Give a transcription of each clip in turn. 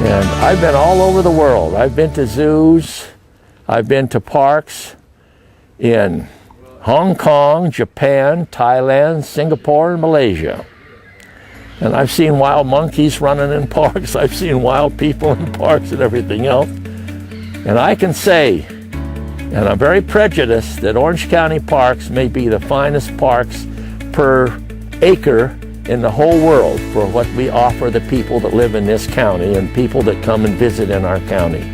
And I've been all over the world. I've been to zoos, I've been to parks in Hong Kong, Japan, Thailand, Singapore, and Malaysia. And I've seen wild monkeys running in parks. I've seen wild people in parks and everything else. And I can say, and I'm very prejudiced, that Orange County parks may be the finest parks per acre in the whole world for what we offer the people that live in this county and people that come and visit in our county.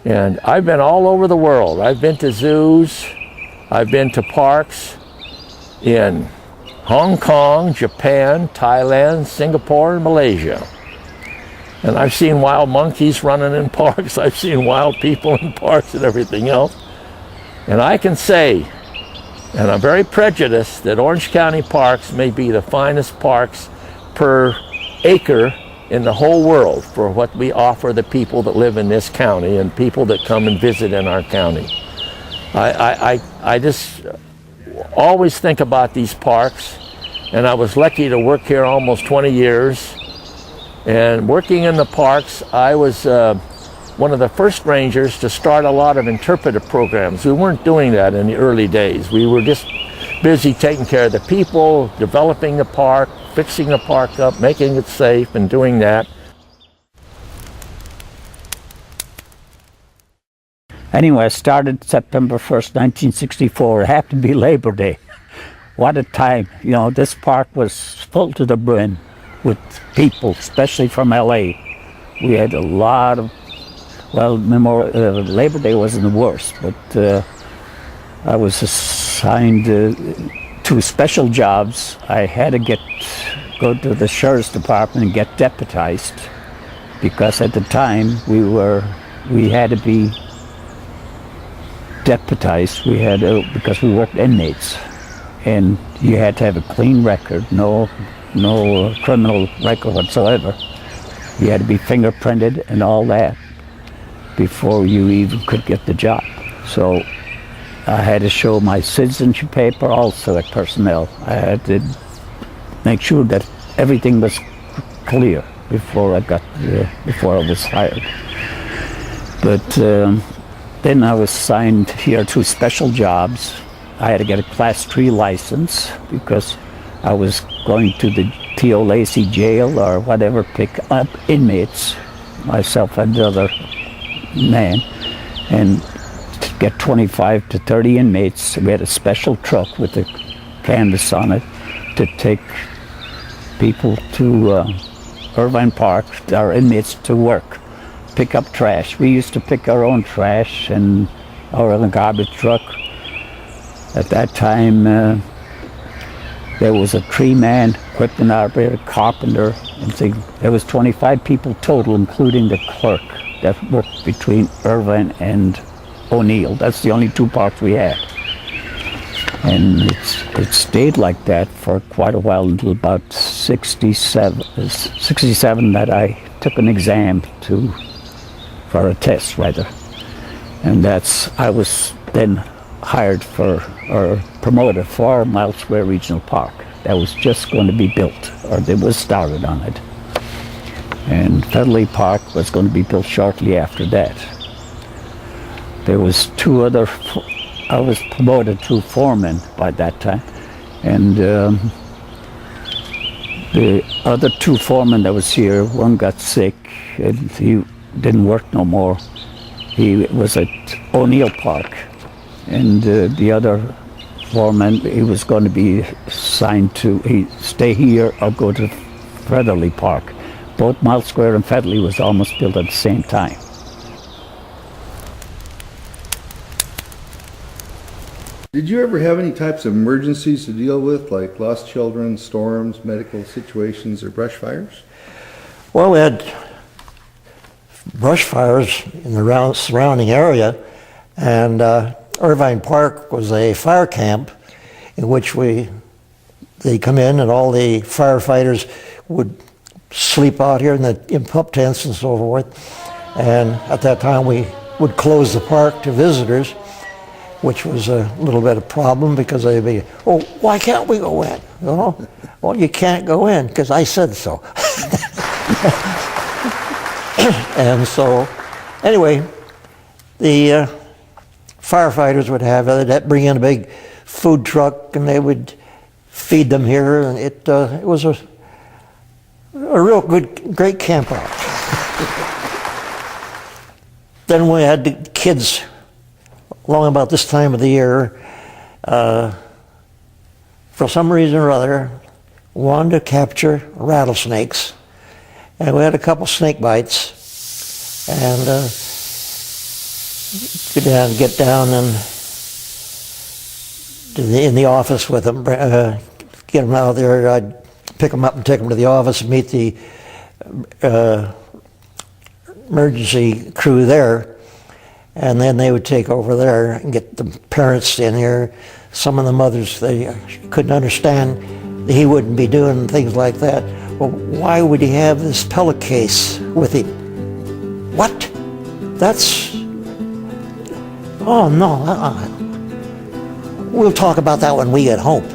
And I've been all over the world. I've been to zoos, I've been to parks in Hong Kong, Japan, Thailand, Singapore, and Malaysia. And I've seen wild monkeys running in parks. I've seen wild people in parks and everything else. And I can say, and I'm very prejudiced, that Orange County parks may be the finest parks per acre in the whole world for what we offer the people that live in this county and people that come and visit in our county. I just always think about these parks, and I was lucky to work here almost 20 years. And working in the parks, I was one of the first rangers to start a lot of interpretive programs. We weren't doing that in the early days. We were just busy taking care of the people, developing the park, fixing the park up, making it safe, and doing that. Anyway, I started September 1st, 1964. It happened to be Labor Day. What a time. You know, this park was full to the brim with people, especially from LA. We had a lot of, well, Labor Day wasn't the worst, but I was assigned to special jobs. I had to go to the sheriff's department and get deputized, because at the time we had to be deputized. We had to, because we worked inmates, and you had to have a clean record, no criminal record whatsoever. You had to be fingerprinted and all that before you even could get the job. So I had to show my citizenship paper also at personnel. I had to make sure that everything was clear before I was hired. But then I was assigned here to special jobs. I had to get a Class 3 license because I was going to the T.O. Lacey jail or whatever, pick up inmates, myself and the other man, and to get 25 to 30 inmates. We had a special truck with a canvas on it to take people to Irvine Park, our inmates, to work, pick up trash. We used to pick our own trash and our own garbage truck. At that time, there was a tree man, equipment operator, carpenter, and there was 25 people total, including the clerk, that worked between Irvine and O'Neill. That's the only two parks we had. And it stayed like that for quite a while, until about 67 that I took an exam for a test, rather. And I was then hired for, or promoted for, Miles Square Regional Park. That was just going to be built, or they was started on it. And Federley Park was going to be built shortly after that. There was two other, I was promoted to foreman by that time. And the other two foremen that was here, one got sick and he didn't work no more. He was at O'Neill Park. And the other foreman, he was going to be assigned to stay here or go to Federley Park. Both Miles Square and Federley was almost built at the same time. Did you ever have any types of emergencies to deal with, like lost children, storms, medical situations, or brush fires? Well, we had brush fires in the surrounding area, and Irvine Park was a fire camp in which they come in and all the firefighters would sleep out here in pup tents and so forth. And at that time we would close the park to visitors, which was a little bit of a problem because they'd be, oh, why can't we go in? You know? Well, you can't go in because I said so. And so, anyway, the firefighters would they'd bring in a big food truck and they would feed them here, and it was a real great camp out. Then we had the kids, along about this time of the year, for some reason or other, wanted to capture rattlesnakes. And we had a couple snake bites. And so get down and in the office with them, get them out there. I'd pick them up and take them to the office and meet the emergency crew there, and then they would take over there and get the parents in here. Some of the mothers, they couldn't understand that he wouldn't be doing things like that. Well, why would he have this pellet case with him? What? That's... Oh, no. We'll talk about that when we get home.